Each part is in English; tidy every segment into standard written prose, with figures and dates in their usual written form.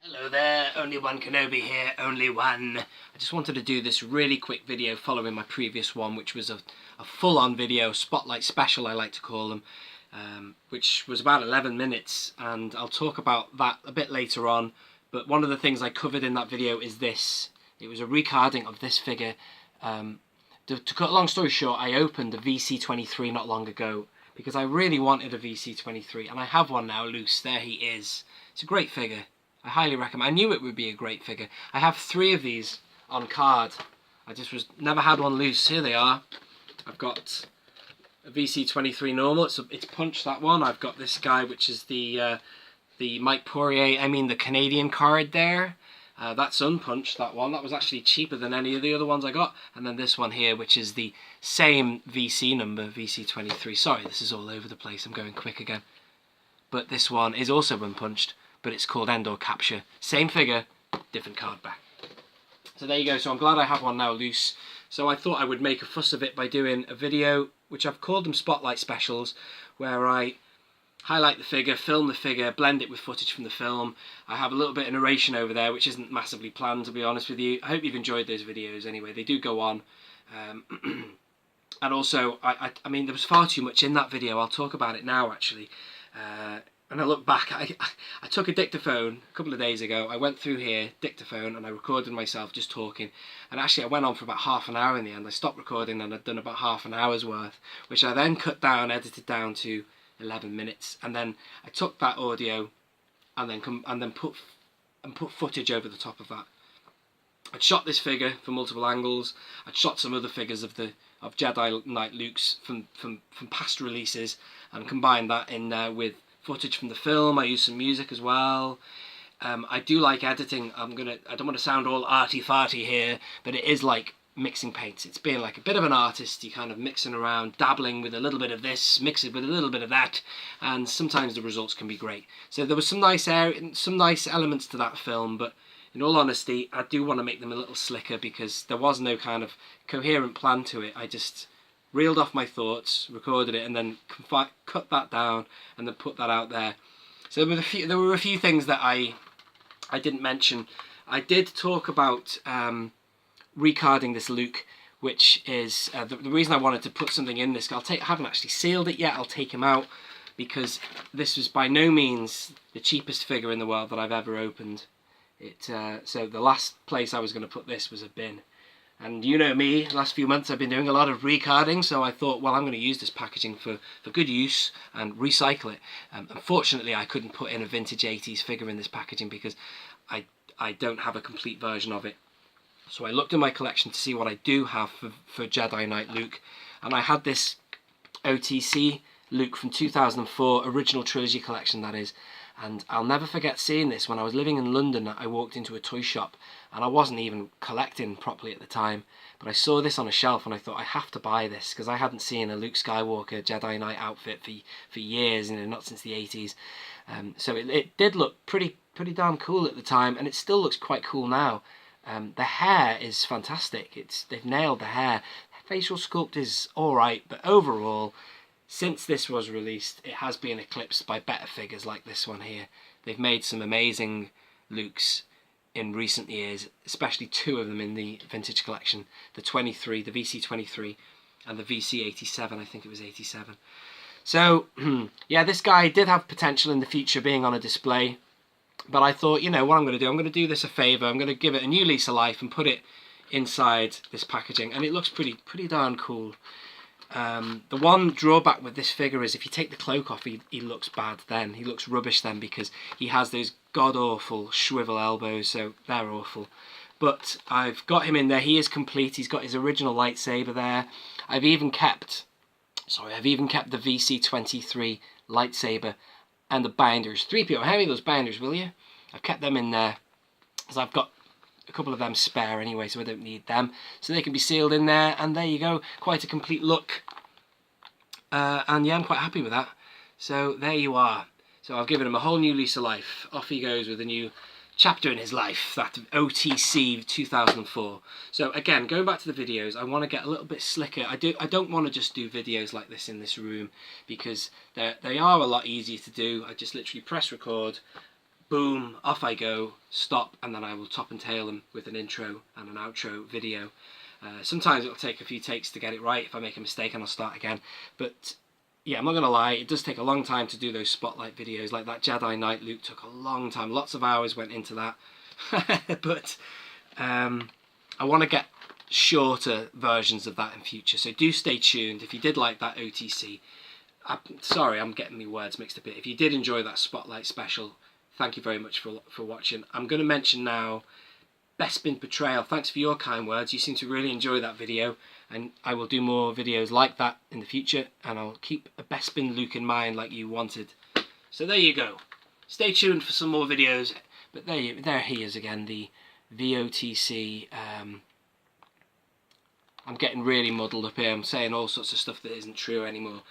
Hello there, only one Kenobi here, only one. I just wanted to do this really quick video following my previous one, which was a full-on video, spotlight special I like to call them, which was about 11 minutes, and I'll talk about that a bit later on. But one of the things I covered in that video is this. It was a recarding of this figure. To cut a long story short, I opened a VC23 not long ago because I really wanted a VC23, and I have one now loose. There he is. It's a great figure. I highly recommend. I knew it would be a great figure. I have 3 of these on card. I just never had one loose. Here they are. I've got a VC23 normal. It's punched, that one. I've got this guy, which is the Mike Poirier. I mean the Canadian card there. That's unpunched. That one. That was actually cheaper than any of the other ones I got. And then this one here, which is the same VC number, VC23. Sorry, this is all over the place. I'm going quick again. But this one is also unpunched. But it's called Endor Capture. Same figure, different card back. So there you go. So I'm glad I have one now loose. So I thought I would make a fuss of it by doing a video, which I've called them Spotlight Specials, where I highlight the figure, film the figure, blend it with footage from the film. I have a little bit of narration over there, which isn't massively planned, to be honest with you. I hope you've enjoyed those videos anyway. They do go on. And also, I mean, there was far too much in that video. I'll talk about it now, actually. And I look back, I took a dictaphone a couple of days ago. I went through here, dictaphone, and I recorded myself just talking. And actually I went on for about half an hour in the end. I stopped recording and I'd done about half an hour's worth, which I then cut down, edited down to 11 minutes. And then I took that audio and then put footage over the top of that. I'd shot this figure from multiple angles. I'd shot some other figures of Jedi Knight Luke's from past releases and combined that in with footage from the film. I used some music as well. I do like editing. I don't want to sound all arty-farty here, but it is like mixing paints. It's being like a bit of an artist. You're kind of mixing around, dabbling with a little bit of this, mix it with a little bit of that, and sometimes the results can be great. So there was some nice elements to that film, but in all honesty, I do want to make them a little slicker because there was no kind of coherent plan to it. I just reeled off my thoughts, recorded it, and then cut that down and then put that out there. So there were a few things that I didn't mention. I did talk about recarding this Luke, which is the reason I wanted to put something in this. I haven't actually sealed it yet. I'll take him out because this was by no means the cheapest figure in the world that I've ever opened. So the last place I was going to put this was a bin. And you know me, the last few months I've been doing a lot of recarding, so I thought, well, I'm going to use this packaging for good use and recycle it. Unfortunately, I couldn't put in a vintage 80s figure in this packaging because I don't have a complete version of it. So I looked in my collection to see what I do have for Jedi Knight Luke, and I had this OTC Luke from 2004, original trilogy collection that is. And I'll never forget seeing this. When I was living in London, I walked into a toy shop and I wasn't even collecting properly at the time, but I saw this on a shelf and I thought I have to buy this because I hadn't seen a Luke Skywalker Jedi Knight outfit for years, not since the 80s. So it did look pretty darn cool at the time, and it still looks quite cool now. The hair is fantastic. They've nailed the hair. The facial sculpt is alright, but overall, since this was released, it has been eclipsed by better figures like this one here. They've made some amazing Lukes in recent years, especially 2 of them in the vintage collection. The VC23 and the VC87, I think it was 87. So, yeah, this guy did have potential in the future being on a display. But I thought, you know, what I'm going to do? I'm going to do this a favour. I'm going to give it a new lease of life and put it inside this packaging. And it looks pretty darn cool. The one drawback with this figure is if you take the cloak off, he looks bad then. He looks rubbish then because he has those god-awful swivel elbows, so they're awful. But I've got him in there. He is complete. He's got his original lightsaber there. I've even kept the VC23 lightsaber and the binders. 3PO, hand me those binders, will you? I've kept them in there because I've got a couple of them spare anyway, so I don't need them. So they can be sealed in there, and there you go. Quite a complete look. And yeah, I'm quite happy with that. So there you are. So I've given him a whole new lease of life. Off he goes with a new chapter in his life, that OTC 2004. So again, going back to the videos, I want to get a little bit slicker. I don't want to just do videos like this in this room because they are a lot easier to do. I just literally press record, boom, off I go, stop, and then I will top and tail them with an intro and an outro video. Sometimes it'll take a few takes to get it right. If I make a mistake, and I'll start again. But yeah, I'm not going to lie, it does take a long time to do those spotlight videos. Like that Jedi Knight Luke took a long time. Lots of hours went into that. But I want to get shorter versions of that in future. So do stay tuned. If you did like that OTC, sorry, I'm getting my words mixed a bit. If you did enjoy that spotlight special, thank you very much for watching. I'm going to mention now Bespin Betrayal. Thanks for your kind words. You seem to really enjoy that video, and I will do more videos like that in the future, and I'll keep a Bespin Luke in mind like you wanted. So there you go. Stay tuned for some more videos. But there he is again, the VOTC. I'm getting really muddled up here. I'm saying all sorts of stuff that isn't true anymore.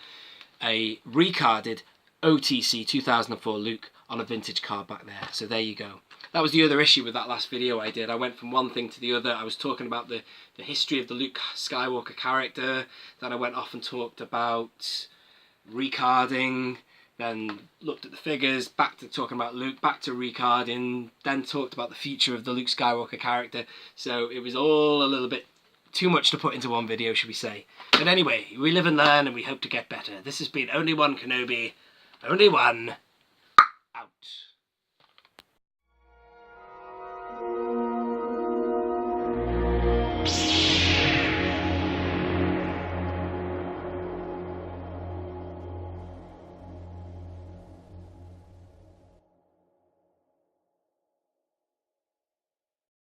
A Recarded OTC 2004 Luke on a vintage card back there. So there you go. That was the other issue with that last video I did. I went from one thing to the other. I was talking about the history of the Luke Skywalker character. Then I went off and talked about recarding. Then looked at the figures. Back to talking about Luke. Back to recarding. Then talked about the future of the Luke Skywalker character. So it was all a little bit too much to put into one video, should we say. But anyway, we live and learn, and we hope to get better. This has been Only One Kenobi. Only one. Out.